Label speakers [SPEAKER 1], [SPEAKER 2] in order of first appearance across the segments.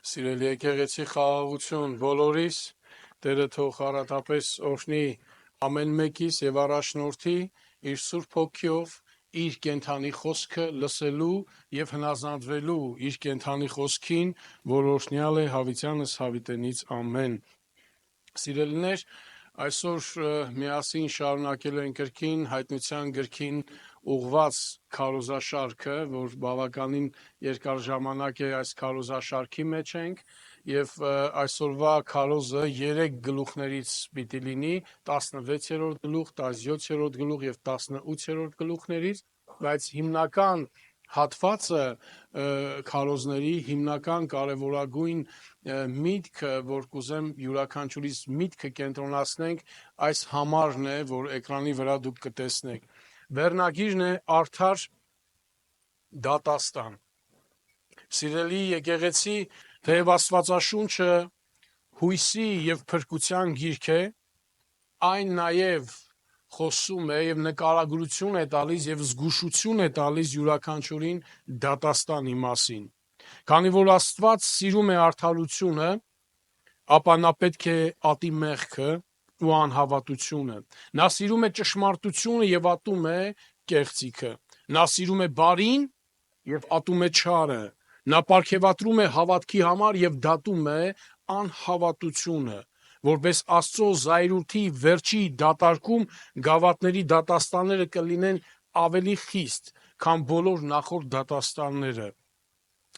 [SPEAKER 1] Սիրելի եկեղեցի խաղաղություն բոլորիս, Տերը թող առատապես օրհնի ամեն մեկիս եւ առաջնորդի իր Սուրբ Հոգիով իր կենթանի խոսքը լսելու եւ հնազանդվելու իր կենթանի խոսքին, որ օրհնյալ է հավիտյանս հավիտենից ամեն։ Սիրելիներ, այսօր միասին շարունակելու ենք կրկին հայտնության գրքին ուղված քարոզաշարքը, որ բավականին երկար ժամանակ է այս քարոզաշարքի մեջ ենք, եւ այսօրվա քարոզը 3 գլուխներից պիտի լինի, 16-րդ գլուխ, 17-րդ գլուխ եւ 18-րդ գլուխներից, բայց հիմնական հատվածը քարոզների հիմնական կարևորագույն միտքը, որ կուզեմ յուրաքանչյուրիս միտքը կենտրոնացնենք, այս համարն է, որ էկրանի վրա դուք կտեսնեք։ Վերնագիրն է արդար դատաստան։ Սիրելի եկեղեցի, թեև Աստվածաշունչը հույսի եւ փրկության գիրք է, այն նաեւ խոսում է եւ նկարագրություն է տալիս եւ զգուշություն է տալիս յուրաքանչյուրին դատաստանի մասին։ Քանի որ Աստված սիրում է արդարությունը, ապա նա պետք է ատի մեղքը ու անհավատությունը։ Նա սիրում է ճշմարտությունը եւ ատում է կեղծիքը։ Նա սիրում է բարին եւ ատում է չարը։ Նա պարգևատրում է հավատքի համար եւ դատում է անհավատությունը, որպես Աստծո զայրույթի վերջի դատարկում գավաթների դատաստանները կլինեն ավելի խիստ, քան բոլոր նախորդ դատաստանները։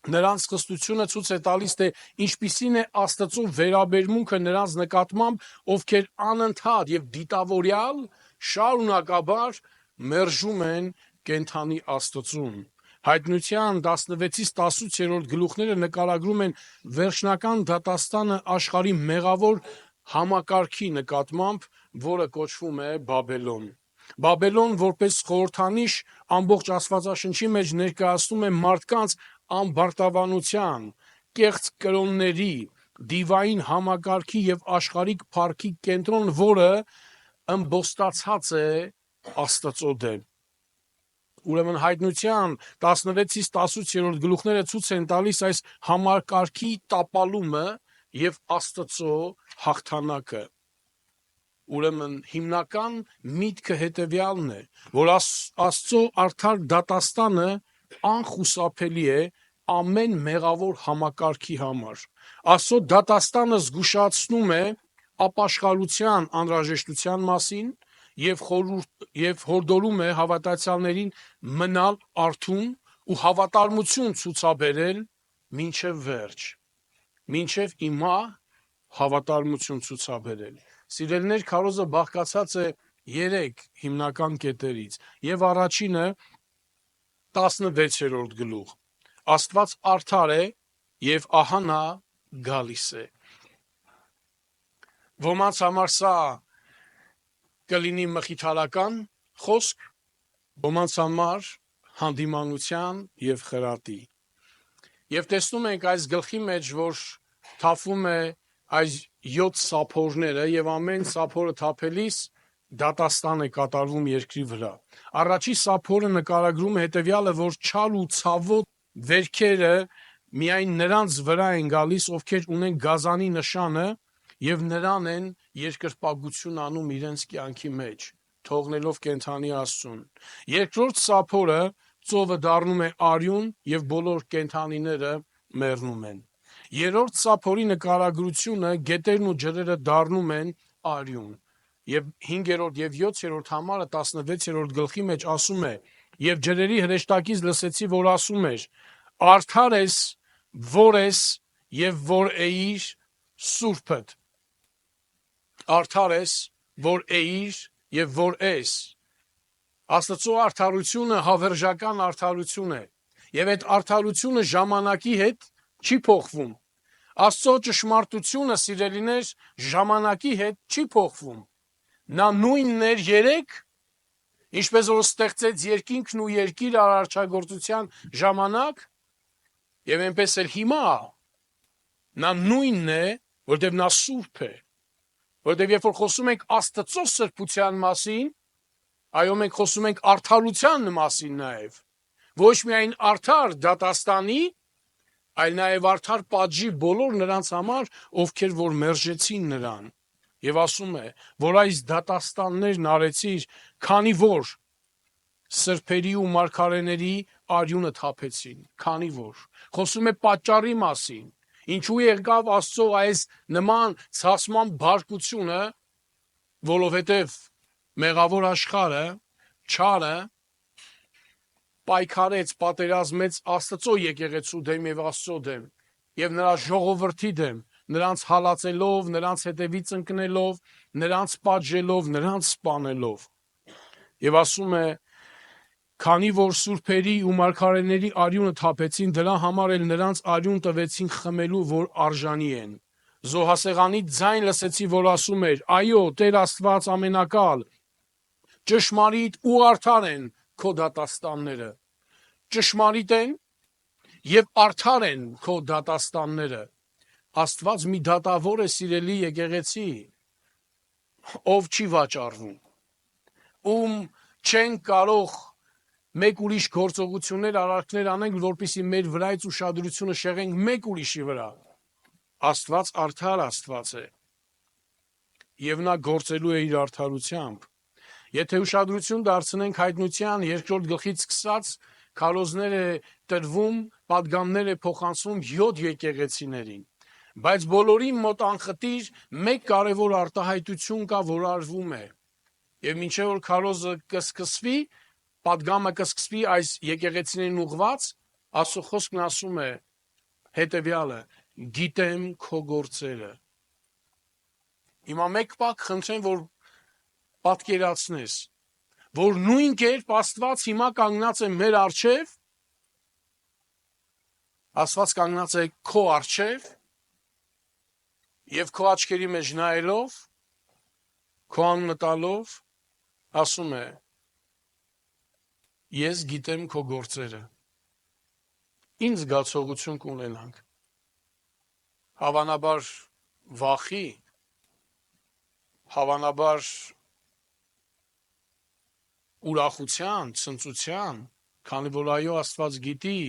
[SPEAKER 1] Նրանց խստությունը ցույց է տալիս, թե ինչպիսին է Աստծո վերաբերմունքը նրանց նկատմամբ, ովքեր անընդհատ եւ դիտավորյալ շարունակաբար մերժում են կենթանի Աստծուն։ Հայտնության 16-ից 18-րդ գլուխները նկարագրում են վերջնական դատաստանը աշխարհի մեղավոր համակարգի նկատմամբ, որը կոչվում է Բաբելոն։ Բաբելոն որպես խորհրդանիշ ամբողջ Աստվածաշնչի մեջ ներկայացնում է մարդկանց ամբարտավանության, կեղծ կրոնների, դիվային համակարգի եւ աշխարհիկ փառքի կենտրոն, որը ըմբոստացած է Աստծո դեմ։ Ուրեմն հայտնության 16-ից 18-րդ գլուխները ցույց են տալիս այս համակարգի տապալումը եւ Աստծո հաղթանակը։ Ուրեմն հիմնական միտքը հետևյալն է, որ Աստծո արդար դատաստանը անխուսափելի է ամեն մեղավոր համակարգի համար։ Աստծո դատաստանը զգուշացնում է ապաշխարության անհրաժեշտության մասին եւ հորդորում է հավատացյալներին մնալ արթուն ու հավատարմություն ցուցաբերել մինչև վերջ, մինչև իմա հավատարմություն ցուցաբերել։ Սիրելիներ, քարոզը բաղկացած է 3 հիմնական կետերից եւ առաջինը 16-րդ գլուխ։ Աստված արդար է եւ ահա նա գալիս է։ Ոմանց համար սա կլինի մխիթարական խոսք, ոմանց համար հանդիմանության եւ խրատի։ Եվ տեսնում ենք այս գլխի մեջ, որ թափվում է այս 7 սափորները եւ ամեն սափորը թափելիս դատաստան է կատարվում երկրի վրա։ Առաջի սափորը նկարագրում է հետեւյալը, որ չար ու ցավոտ վերքերը միայն նրանց վրա են գալիս, ովքեր ունեն գազանի նշանը եւ նրան են երկրպագություն անում իրենց կյանքի մեջ, թողնելով կենթանի Աստծուն։ Երկրորդ սափորը ծովը դառնում է արյուն եւ բոլոր կենթանիները մեռնում են։ Երրորդ սափորի նկարագրությունը գետերն ու ջրերը դառնում են արյուն։ Եվ 5-րդ եւ 7-րդ համարը 16-րդ գլխի մեջ ասում է. «Եվ ջրերի հրեշտակից լսեցի, որ ասում էր. արդար ես, որ ես եւ որ էիր սուրբդ»։ Արդար ես, որ էիր եւ որ ես։ Աստծո արդարությունը հավերժական արդարություն է, եւ այդ արդարությունը ժամանակի հետ չի փոխվում։ Աստծո ճշմարտությունը, սիրելիներ, ժամանակի հետ չի փոխվում։ Նա նույնն էր երեք, ինչպես որ ստեղծեց երկինքն ու երկիրը արարչագործության ժամանակ, եւ այնպես էլ հիմա նա նույնն է, որտեղ նա սուրբ է։ Որտեղ երբ որ խոսում ենք Աստծո սրբության մասին, այո, մենք խոսում ենք արդարության մասին նաև։ Ոչ միայն արդար դատաստանի, այլ նաև արդար պատժի բոլոր նրանց համար, ովքեր որ մերժեցին նրան։ Եվ ասում է, որ այս դատաստաններն արեցիր, քանի որ սրբերի ու մարգարեների արյունը թափեցին, քանի որ խոսում է պատճառի մասին, ինչու եղավ Աստծո այս նման ցասման բարկությունը, որովհետև մեղավոր աշխարհը, չարը պայքարեց, պատերազմեց Աստծո եկեղեցու դեմ եւ Աստծո դեմ եւ նրա ժողովրդի դեմ, նրանց հալածելով, նրանց հետևից ընկնելով, նրանց պատժելով, նրանց սպանելով։ Եվ ասում է, քանի որ սուրբերի ու մարգարեների արյունը թափեցին, դրա համար էլ նրանց արյուն տվեցին խմելու, որ արժանի են։ Զոհասեղանի ձայն լսեցի, որ ասում էր. այո, Տեր Աստված ամենակալ, ճշմարիտ ու արդար են քո դատաստանները։ Ճշմարիտ են եւ արդար են քո դատաստանները։ Աստված մի դատավոր է, սիրելի եկեղեցի, ով չի վաճառվում, ում չեն կարող մեկ ուրիշ գործողություններ, արարքներ անենք, որպեսզի մեր վրայից ուշադրությունը շեղենք մեկ ուրիշի վրա։ Աստված արդար Աստված է եւ նա գործելու է իր արդարությամբ։ Եթե ուշադրություն դարձնենք հայտնության 2-րդ գլխից սկսած, քարոզներ է տրվում, պատգամներ է փոխանցվում 7 եկեղեցիներին, բայց բոլորի մոտ անխտիր մեկ կարևոր արտահայտություն կա, որ արվում է։ Եվ մինչև որ քարոզը կսկսվի, պատգամը կսկսվի այս եկեղեցիներին ուղված, Աստծո խոսքն ասում է հետևյալը. գիտեմ քո գործերը։ Հիմա մեկ պակ խնդրեմ, որ պատկերացնես, որ նույն կերպ Աստված հիմա կանգնած է մեր առջև, Աստված կանգնած է քո առջև եւ քո աչքերի մեջ նայելով, քո անունը տալով, ասում է. ես գիտեմ քո գործերը։ Ինչ զգացողություն կունենանք։ Հավանաբար վախի, հավանաբար ուրախության, ցնծության, քանի որ այո, Աստված գիտի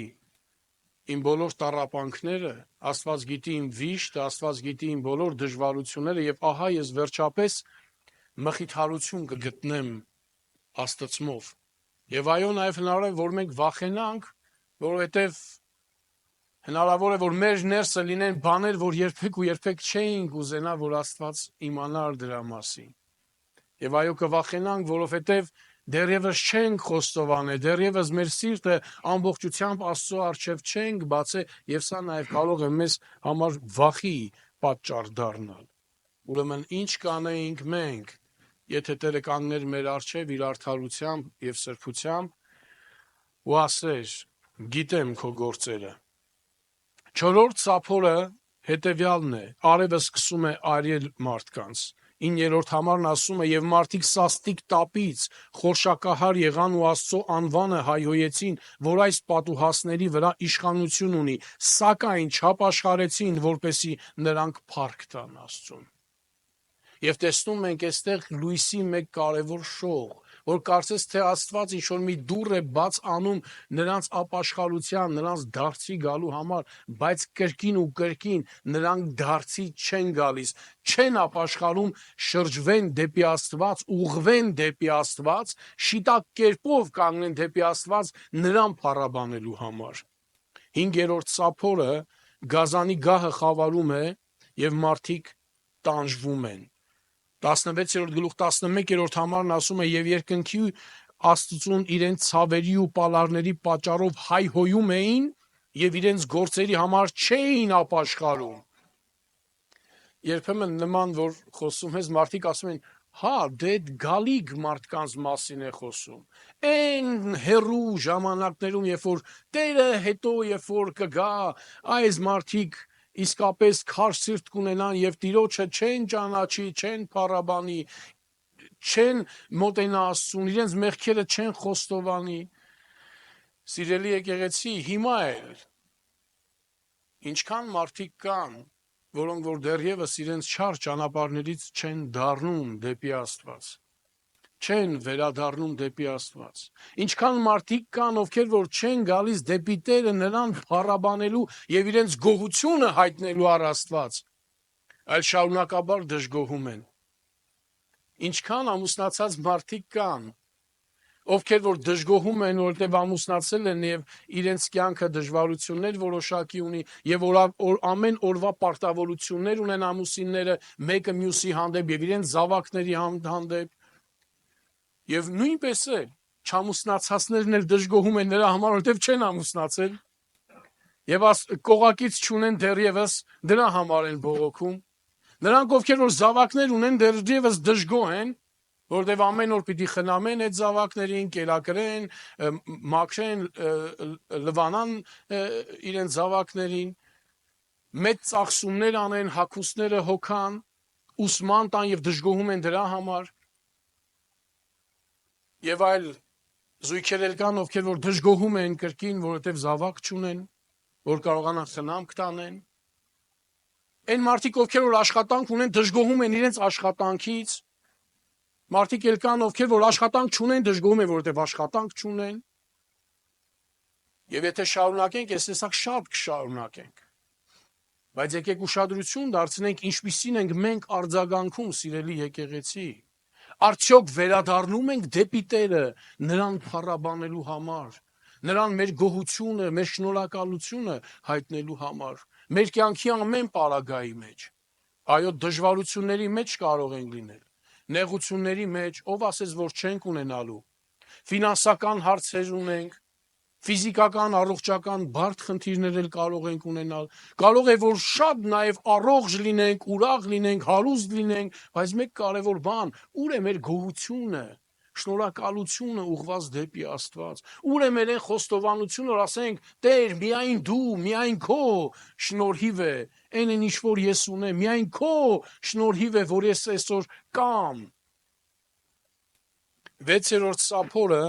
[SPEAKER 1] իմ բոլոր տառապանքները, Աստված գիտի իմ վիշտը, Աստված գիտի իմ բոլոր դժվարությունները եւ ահա ես վերջապես մխիթարություն կգտնեմ Աստծմով։ Եվ այո, նաեւ հնարավոր է, որ մենք վախենանք, որովհետեւ հնարավոր է, որ մեր ներսը լինեն բաներ, որ երբեք ու երբեք չէինք ուզենա, որ Աստված իմանար դրա մասին։ Եվ այո, կվախենանք, որովհետեւ դեռևս չենք խոստովանել, դեռևս մեր սիրտը ամբողջությամբ Աստծո առջև չենք բացել, եւ սա նաեւ կարող է մեզ համար վախի պատճառ դառնալ։ Ուրեմն ինչ կանեինք մենք, եթե Տերը կանգներ մեր առջև իր արդարությամբ եւ սրբությամբ ու ասեր. գիտեմ քո գործերը։ 4-րդ սափորը հետևյալն է. արևը սկսում է արել մարդկանց։ 9-րդ համարն ասում է. եւ մարդիկ սաստիկ տապից խորշակահար եղան ու Աստծո անվանը հայհոյեցին, որ այս պատուհասների վրա իշխանություն ունի, սակայն չապաշխարեցին, որպեսի նրանք փառք տան Աստծուն։ Եվ տեսնում ենք այստեղ լույսի մեկ կարևոր շող, որ կարծես թե Աստված ինչ-որ մի դուռ է բաց անում նրանց ապաշխարության, նրանց դարձի գալու համար, բայց կրկին ու կրկին նրանք դարձի չեն գալիս, չեն ապաշխարում շրջվեն դեպի Աստված, ուղղվեն դեպի Աստված, շիտակ կերպով կանգնեն դեպի Աստված նրան փառաբանելու համար։ 5-րդ սափորը գազանի գահը խավարում է եւ մարդիկ տանջվում են։ 16-րդ գլուխ 11-րդ համարն ասում է. եւ երկնքի Աստծուն իրենց ցավերի ու պալարների պատճառով հայհոյում էին եւ իրենց գործերի համար չէին ապաշխարում։ Երբեմն նման որ խոսում ես, մարդիկ ասում են. հա, դե գալիք մարդկանց մասին է խոսում։ Այն հերու ժամանակներում, երբ որ Տերը հետո երբ որ կգա, այս մարդիկ իսկապես քար սիրտ կունենան եւ Տիրոջը չեն ճանաչի, չեն փառաբանի, չեն մոտենա Աստծուն, իրենց մեղքերը չեն խոստովանի։ Սիրելի եկեղեցի, հիմա էլ ինչքան մարդիկ կան, որոնք որ դեռևս իրենց չար ճանապարհներից չեն դառնում դեպի Աստված, չեն վերադառնում դեպի Աստված։ Ինչքան մարդիկ կան, ովքեր որ չեն գալիս դեպի Տերը նրան փառաբանելու եւ իրենց գոհությունը հայտնելու առ Աստված, այլ շարունակաբար դժգոհում են։ Ինչքան ամուսնացած մարդիկ կան, ովքեր որ դժգոհում են, որտեղ ամուսնացել են եւ իրենց կյանքը դժվարություններ որոշակի ունի եւ ամեն օրվա պարտավորություններ ունեն ամուսինները մեկը մյուսի հանդեպ եւ իրենց զավակների հանդեպ եւ նույնպես է չամուսնացածներն էլ դժգոհում են նրա համար, որտեղ չեն ամուսնացել եւ կողակից չունեն դեռևս դրա համար են բողոքում։ Նրանք ովքեր որ զավակներ ունեն դեռևս դժգոհ են, որտեվ ամեն օր պիտի խնամեն այդ զավակներին, կերակրեն, մաքրեն, լվանան իրենց զավակներին, մեծ ծախսումներ անեն, հագուստները հոգան, ուսման տան եւ դժգոհում են դրա համար։ Եվ այլ զույգեր էլ կան, ովքեր որ դժգոհում են կրկին, որովհետեւ զավակ չունեն, որ կարողանան խնամք տանեն։ Այն մարդիկ, ովքեր որ աշխատանք ունեն, դժգոհում են իրենց աշխատանքից։ Մարդիկ էլ կան, ովքեր որ աշխատանք չունեն, դժգոհում են, որովհետև աշխատանք չունեն։ Եվ եթե շարունակենք, այս տեսակ շատ կշարունակենք։ Բայց եկեք ուշադրություն դարձնենք, ինչպիսին ենք մենք արձագանքում, սիրելի եկեղեցի։ Արդյոք վերադառնում ենք դեպի Տերը նրան փառաբանելու համար, նրան մեր գոհությունը, մեր շնորհակալությունը հայտնելու համար, մեր կյանքի ամեն պարագայի մեջ։ Այո, դժվարությունների մեջ կարող ենք լինել, նեղությունների մեջ, ով ասեց, որ չենք ունենալու, ֆինանսական հարցեր ունենք, ֆիզիկական, առողջական բարդ խնդիրներ էլ կարող ենք ունենալ, կարող է, որ շատ նաև առողջ լինենք, ուրախ լինենք, հարուստ լինենք, բայց մեկ կարևոր բան, ուր է մեր գոհությունը, շնորհակալությունը ուղղված դեպի Աստված, ուր է մեր այն խոստովանությունը, որ ասենք, Տեր, միայն դու, միայն քո շնորհիվ է, այն ինչ որ ես ունեմ, միայն քո շնորհիվ է, որ ես այսօր կամ։ 6-րդ սափորը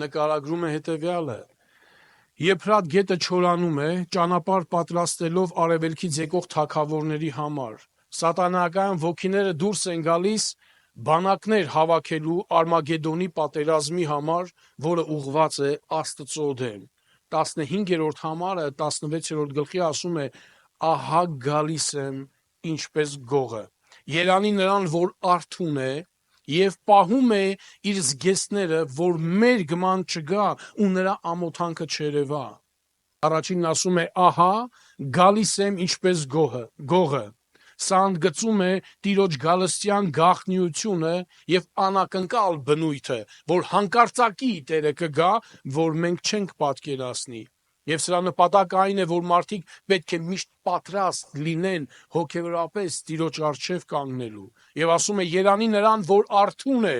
[SPEAKER 1] նկարագրում է հետևյալը. Եփրատ գետը չորանում է, ճանապարհ պատրաստելով արևելքից եկող թագավորների համար։ Սատանական ոգիները դուրս են գալիս բանակներ հավաքելու Արմագեդոնի պատերազմի համար, որը ուղղված է Աստծո դեմ։ 15-րդ համարը 16-րդ գլխի ասում է. ահա գալիս եմ ինչպես գողը։ Երանի նրան, որ արթուն է եւ պահում է իր զգեստները, որ մերգման չգա ու նրա ամոթանքը չերևա։ Առաջինն ասում է. ահա գալիս եմ ինչպես գողը։ Սա ընդգծում է Տիրոջ գալստյան գաղտնիությունը եւ անակնկալ բնույթը, որ հանկարծակի Տերը կգա, որ մենք չենք պատկերացնի։ Եվ սրա նպատակը այն է, որ մարդիկ պետք է միշտ պատրաստ լինեն հոգեորապես Տիրոջ առջև կանգնելու։ Եվ ասում է. երանի նրան, որ արթուն է,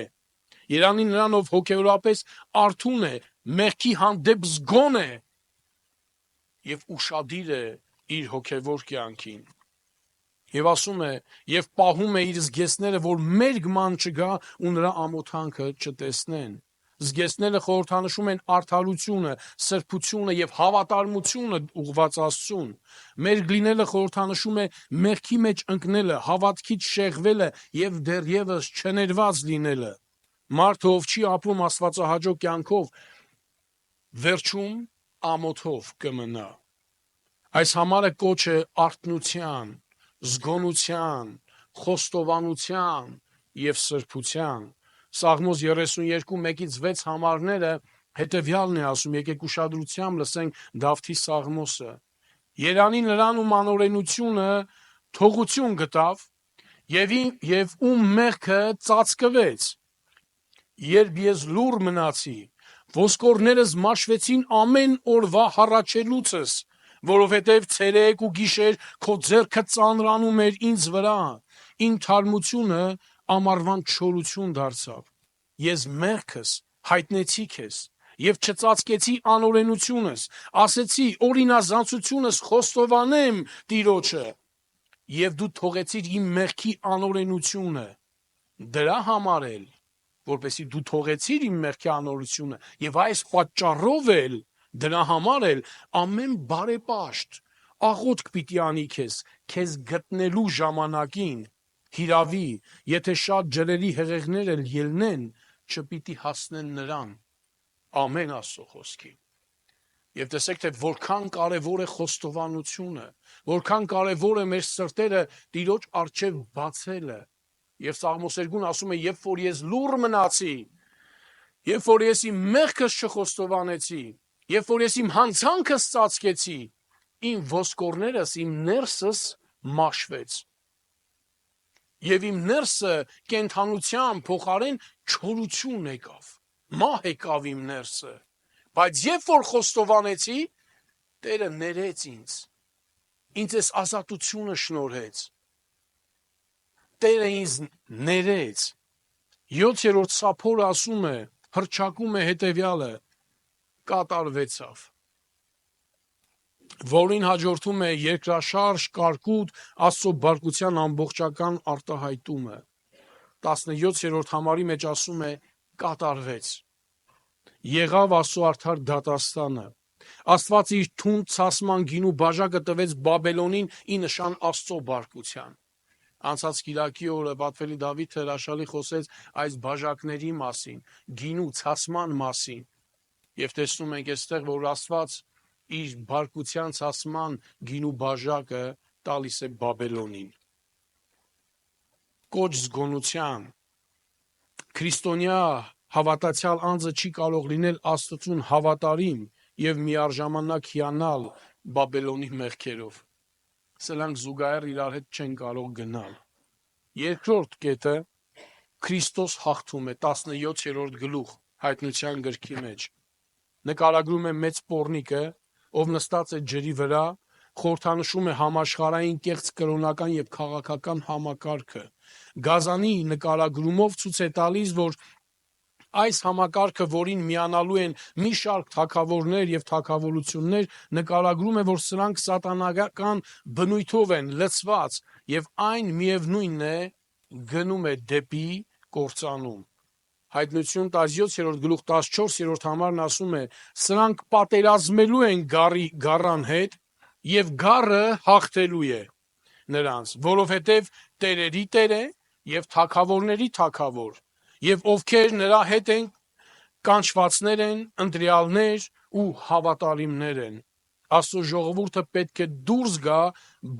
[SPEAKER 1] երանի նրան, ով հոգեորապես արթուն է, մեղքի հանդեպ զգոն է եւ ուշադիր է իր հոգեվոր կյանքին։ Եվ ասում է, եւ պահում է իր զգեստները, որ մերգման չգա ու նրա ամոթանքը չտեսնեն։ Զգեստները խորհրդանշում են արդարությունը, սրբությունը եւ հավատարմությունը ուղղված Աստծուն։ Մերգ լինելը խորհրդանշում է մեղքի մեջ ընկնելը, հավատքից շեղվելը եւ դեռևս չներված լինելը։ Մարդը, ով չի ապրում աստվածահաճո կյանքով, վերջում ամոթով կմնա։ Այս համարը կոչ է արթնության, զգոնության, խոստովանության եւ սրբության։ Սաղմոս 32:1-6 համարները հետևյալն է ասում, եկեք ուշադրությամբ լսենք Դավթի Սաղմոսը։ Երանի նրան ում անօրենությունը թողություն գտավ եւ ում մեղքը ծածկվեց։ Երբ ես լուռ մնացի, ոսկորներս մաշվեցին ամեն օրվա հառաչելուցս, որովհետև ցերեկ ու գիշեր քո ձեռքը ծանրանում էր ինձ վրա, իմ թարմությունը ամառվան չորություն դարձավ։ Ես մեղքս հայտնեցի քեզ եւ չծածկեցի անօրենությունս, ասեցի օրինազանցությունս խոստովանեմ Տիրոջը, եւ դու թողեցիր իմ մեղքի անօրենությունը։ Դրա համար էլ, որպեսզի դու թողեցիր իմ մեղքի անօրենությունը, եւ այս պատճառով էլ դրա համար էլ ամեն բարեպաշտ աղոթք պիտի անի քեզ գտնելու ժամանակին, հիրավի, եթե շատ ջրերի հեղեղներ էլ ելնեն, չպիտի հասնեն նրան, ամեն Աստծո խոսքին։ Եվ տեսեք, թե որքան կարևոր է խոստովանությունը, որքան կարևոր է մեր սրտերը Տիրոջ առջև բացելը։ Եվ Սաղմոս 2-ն ասում է, երբ որ ես լուռ մնացի, երբ որ ես իմ մեղքս չխոստովանեցի, երբ որ ես իմ հանցանքս ծածկեցի, իմ ոսկորներս, իմ ներսս մաշվեց։ Եվ իմ ներսը կենդանության փոխարեն չորություն եկավ, մահ եկավ իմ ներսը։ Բայց երբ որ խոստովանեցի, Տերը ներեց ինձ այս ազատությունը շնորհեց։ Տերը ինձ ներեց։ 7-րդ սափորը ասում է, հռչակում է հետևյալը, կատարվեցավ, որին հաջորդում է երկրաշարժ, կարկուտ, Աստծո բարկության ամբողջական արտահայտումը։ 17-րդ համարի մեջ ասում է, կատարվեց։ Եղավ Աստծո արդար դատաստանը։ Աստված իր թունդ ցասման գինու բաժակը տվեց Բաբելոնին ի նշան Աստծո բարկության։ Անցած Կիրակի օրը պատվելի Դավիթ հրաշալի խոսեց այս բաժակների մասին, գինու ցասման մասին։ Եվ տեսնում ենք այստեղ, որ Աստված իր բարկության ցասման գինու բաժակը տալիս է Բաբելոնին։ Կոչ զգոնության քրիստոնյա հավատացյալ անձը չի կարող լինել Աստծուն հավատարիմ եւ միառժամանակ հիանալ Բաբելոնի մեղքերով։ Սրանք զուգահեռ իրար հետ չեն կարող գնալ։ Երկրորդ կետը Քրիստոս հաղթում է 17-րդ գլուխ Հայտնության գրքի մեջ։ Նկարագրում է մեծ պոռնիկը, ով նստած է ջրի վրա, խորհրդանշում է համաշխարհային կեղծ կրոնական եւ քաղաքական համակարգը։ Գազանի նկարագրումով ցույց է տալիս, որ այս համակարգը, որին միանալու են մի շարք թագավորներ եւ թագավորություններ, նկարագրում է, որ սրանք սատանական բնույթով են լցված եւ այն միևնույնն է գնում է դեպի կործանում։ Հայտնություն 17-րդ գլուխ 14-րդ համարն ասում է. սրանք պատերազմելու են գառան հետ եւ գառը հաղթելու է նրանց, որովհետեւ տերերի Տեր է եւ թագավորների թագավոր, եւ ովքեր նրա հետ են կանչվածներ են, ընտրյալներ ու հավատարիմներ են։ Աստծո ժողովուրդը պետք է դուրս գա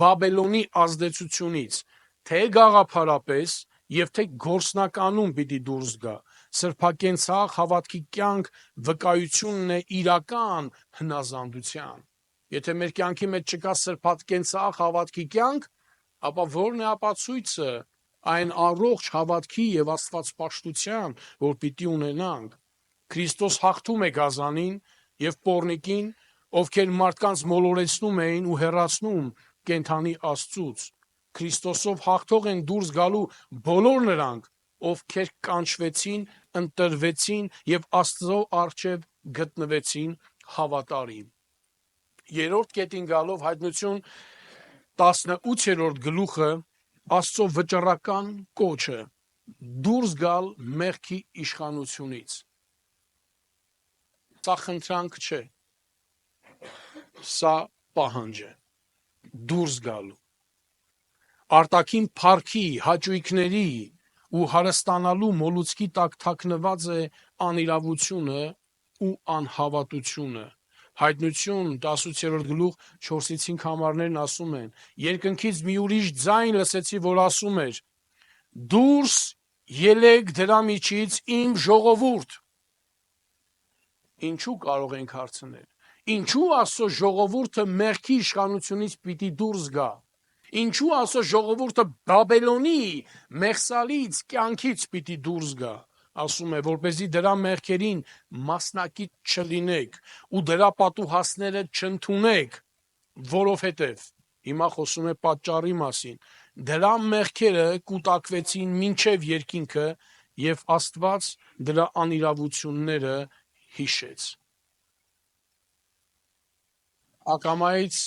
[SPEAKER 1] Բաբելոնի ազդեցությունից, թե գաղափարապես եւ թե գործնականում պիտի դուրս գա։ Սրբակենցաղ հավատքի կյանք վկայությունն է իրական հնազանդության։ Եթե մեր կյանքի մեջ չկա սրբակենցաղ հավատքի կյանք, ապա ո՞րն է ապացույցը այն առողջ հավատքի եւ աստվածպաշտության, որ պիտի ունենանք։ Քրիստոս հաղթում է գազանին եւ պոռնիկին, ովքեր մարդկանց մոլորեցնում էին ու հեռացնում կենթանի Աստծուց։ Քրիստոսով հաղթող են դուրս գալու բոլոր նրանք, ովքեր կանչվեցին, ընտրվեցին եւ Աստծո առջև գտնվեցին հավատարիմ։ Երրորդ կետին գալով Հայտնություն 18-րդ գլուխը Աստծո վճռական կոչը դուրս գալ մեղքի իշխանությունից։ Սա խնդրանք չէ, սա պահանջ է դուրս գալու։ Արտաքին փառքի, հաճույքների ու հարստանալու մոլուցքի տակ թաքնված է անիրավությունը ու անհավատությունը։ Հայտնություն 18-րդ գլուխ 4-5 համարներն ասում են. երկնքից մի ուրիշ ձայն լսեցի, որ ասում էր. դուրս ելեք դրա միջից իմ ժողովուրդ։ Ինչու կարող ենք հարցնել։ Ինչու Աստծո ժողովուրդը մեղքի իշխանությունից պիտի դուրս գա։ Ինչու Աստծո ժողովուրդը Բաբելոնի մեղսալից կյանքից պիտի դուրս գա։ Ասում է, որպեսզի դրա մեղքերին մասնակից չլինեք ու դրա պատուհասները չընդունեք, որովհետև հիմա խոսում է պատճառի մասին։ Դրա մեղքերը կուտակվեցին մինչև երկինքը եւ Աստված դրա անիրավությունները հիշեց։ Ակամայից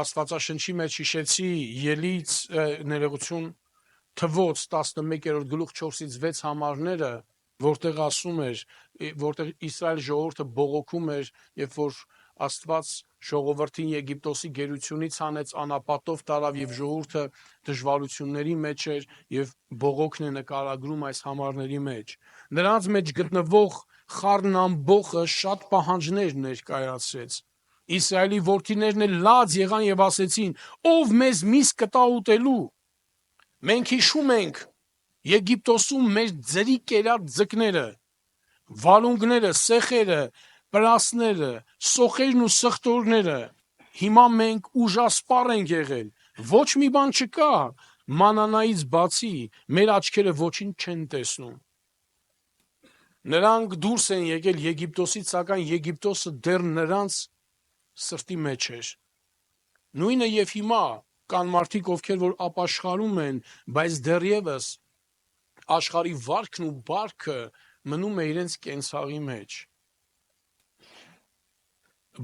[SPEAKER 1] Աստվածաշնչի մեջ հիշեցի Ելից ներողություն Թվոց 11-րդ գլուխ 4-ից 6 համարները, որտեղ ասում էր, որտեղ Իսրայել ժողովուրդը բողոքում էր, երբ որ Աստված ժողովրդին Եգիպտոսի գերությունից հանեց, անապատով տարավ եւ ժողովուրդը դժվարությունների մեջ էր եւ բողոքն է նկարագրում այս համարների մեջ։ Նրանց մեջ գտնվող խառն ամբոխը շատ պահանջներ ներկայացրեց։ Իսրայելի որդիներն էլ լաց եղան եւ ասեցին. «Ով մեզ միս կտա ուտելու։ Մենք հիշում ենք Եգիպտոսում մեր ձրի կերած ձկները, վալունգները, սեխերը, պրասները, սոխերն ու սխտորները, հիմա մենք ուժասպառ ենք եղել, ոչ մի բան չկա, մանանայից բացի մեր աչքերը ոչինչ չեն տեսնում»։ Նրանք դուրս են եկել Եգիպտոսից, սակայն Եգիպտոսը դեռ նրանց սրտի մեջ էր։ Նույնը եւ հիմա կան մարդիկ, ովքեր որ ապաշխարում են, բայց դեռևս աշխարհի վարքն ու բարքը մնում է իրենց կենցաղի մեջ։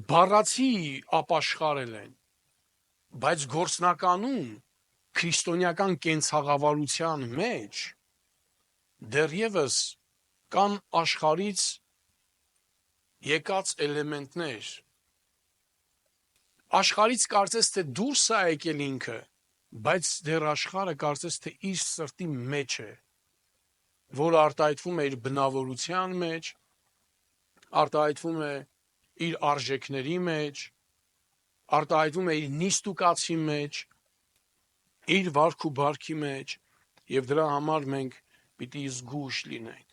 [SPEAKER 1] Բառացի ապաշխարել են, բայց գործնականում քրիստոնեական կենցաղավարության մեջ դեռևս կան աշխարհից եկած էլեմենտներ։ Աշխարհից կարծես թե դուրս է եկել ինքը, բայց դեռ աշխարհը կարծես թե իր սրտի մեջ է, որը արտահայտվում է իր բնավորության մեջ, արտահայտվում է իր արժեքների մեջ, արտահայտվում է իր նիստուկացի մեջ, իր վարք ու բարքի մեջ, եւ դրա համար մենք պիտի զգույշ լինենք։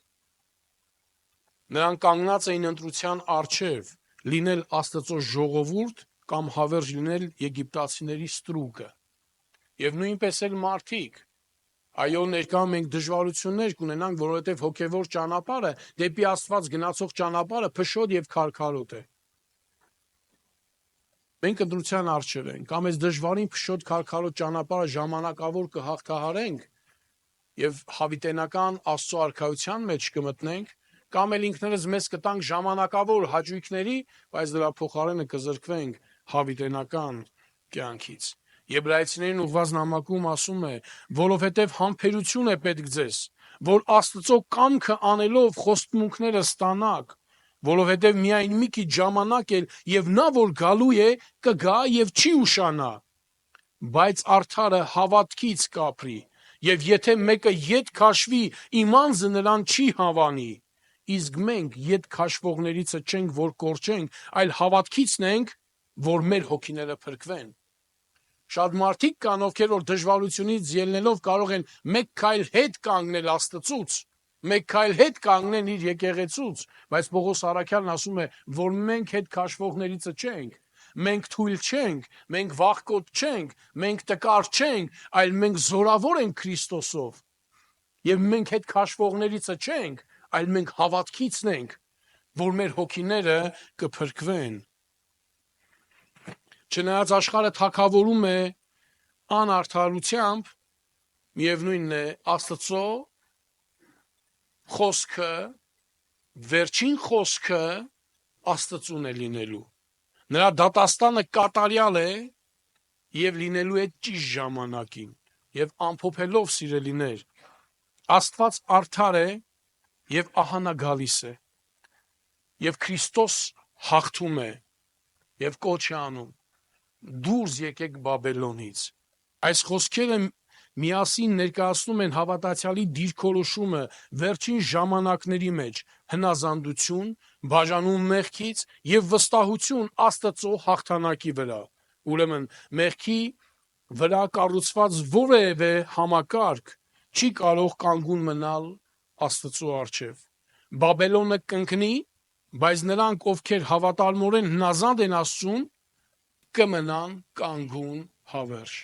[SPEAKER 1] Նրանք կանգնած էին ընտրության առջև, լինել Աստծո ժողովուրդ կամ հավերժ լինել եգիպտացիների ստրուկը։ Եվ նույնպես էլ մարդիկ, այո, ներկա մենք դժվարություններ կունենանք, որովհետև հոգևոր ճանապարհը դեպի Աստված գնացող ճանապարհը փշոտ եւ քարքարոտ է։ Մենք ընտրության առջև ենք, կամ այս դժվարին փշոտ քարքարոտ ճանապարհը ժամանակավոր կհաղթահարենք եւ հավիտենական Աստծո արքայության մեջ կմտնենք, կամ էլ ինքներս մեզ կտանք ժամանակավոր հաճույքների, բայց դրա փոխարենը կզրկվենք հավիտենական կյանքից։ Եբրայեցիներին ուղված նամակում ասում է, որովհետև համբերություն է պետք ձեզ, որ Աստծո կամքը անելով խոստմունքները ստանաք, որովհետև միայն մի քիչ ժամանակ էլ եւ նա որ գալու է կգա եւ չի ուշանա, բայց արդարը հավատքից կապրի, եւ եթե մեկը ետ քաշվի, իմ անձը նրան չի հավանի, իսկ մենք ետ քաշվողներիցը չենք, որ կորչենք, այլ հավատքիցն ենք, որ մեր հոգիները փրկվեն։ Շատ մարդիկ կան, ովքեր որ դժվարությունից ելնելով կարող են մեկ քայլ հետ կանգնել Աստծուց, մեկ քայլ հետ կանգնեն իր եկեղեցուց, բայց Պողոս առաքյալն ասում է, որ մենք հետ քաշվողներիցը չենք, մենք թույլ չենք, մենք վախկոտ չենք, մենք տկար չենք, այլ մենք զորավոր ենք Քրիստոսով, եւ մենք հետ քաշվողներիցը չենք, այլ մենք հավատքիցն ենք, որ մեր հոգիները կփրկվեն։ Չնայած աշխարհը թագավորում է անարդարությամբ, միևնույնն է Աստծո խոսքը, վերջին խոսքը Աստծուն է լինելու։ Նրա դատաստանը կատարյալ է եւ լինելու է ճիշտ ժամանակին եւ ամփոփելով սիրելիներ, Աստված արդար է եւ ահա նա գալիս է եւ Քրիստոս հաղթում է եւ կոչ է անում. դուրս եկեք Բաբելոնից։ Այս խոսքերը միասին ներկայացնում են հավատացյալի դիրքորոշումը վերջին ժամանակների մեջ, հնազանդություն, բաժանում մեղքից եւ վստահություն Աստծո հաղթանակի վրա։ Ուրեմն մեղքի վրա կառուցված որևէ համակարգ չի կարող կանգուն մնալ Աստծո առջև։ Բաբելոնը կընկնի, բայց նրանք, ովքեր հավատարմորեն հնազանդ են Աստծուն, կմնան կանգուն հավերժ։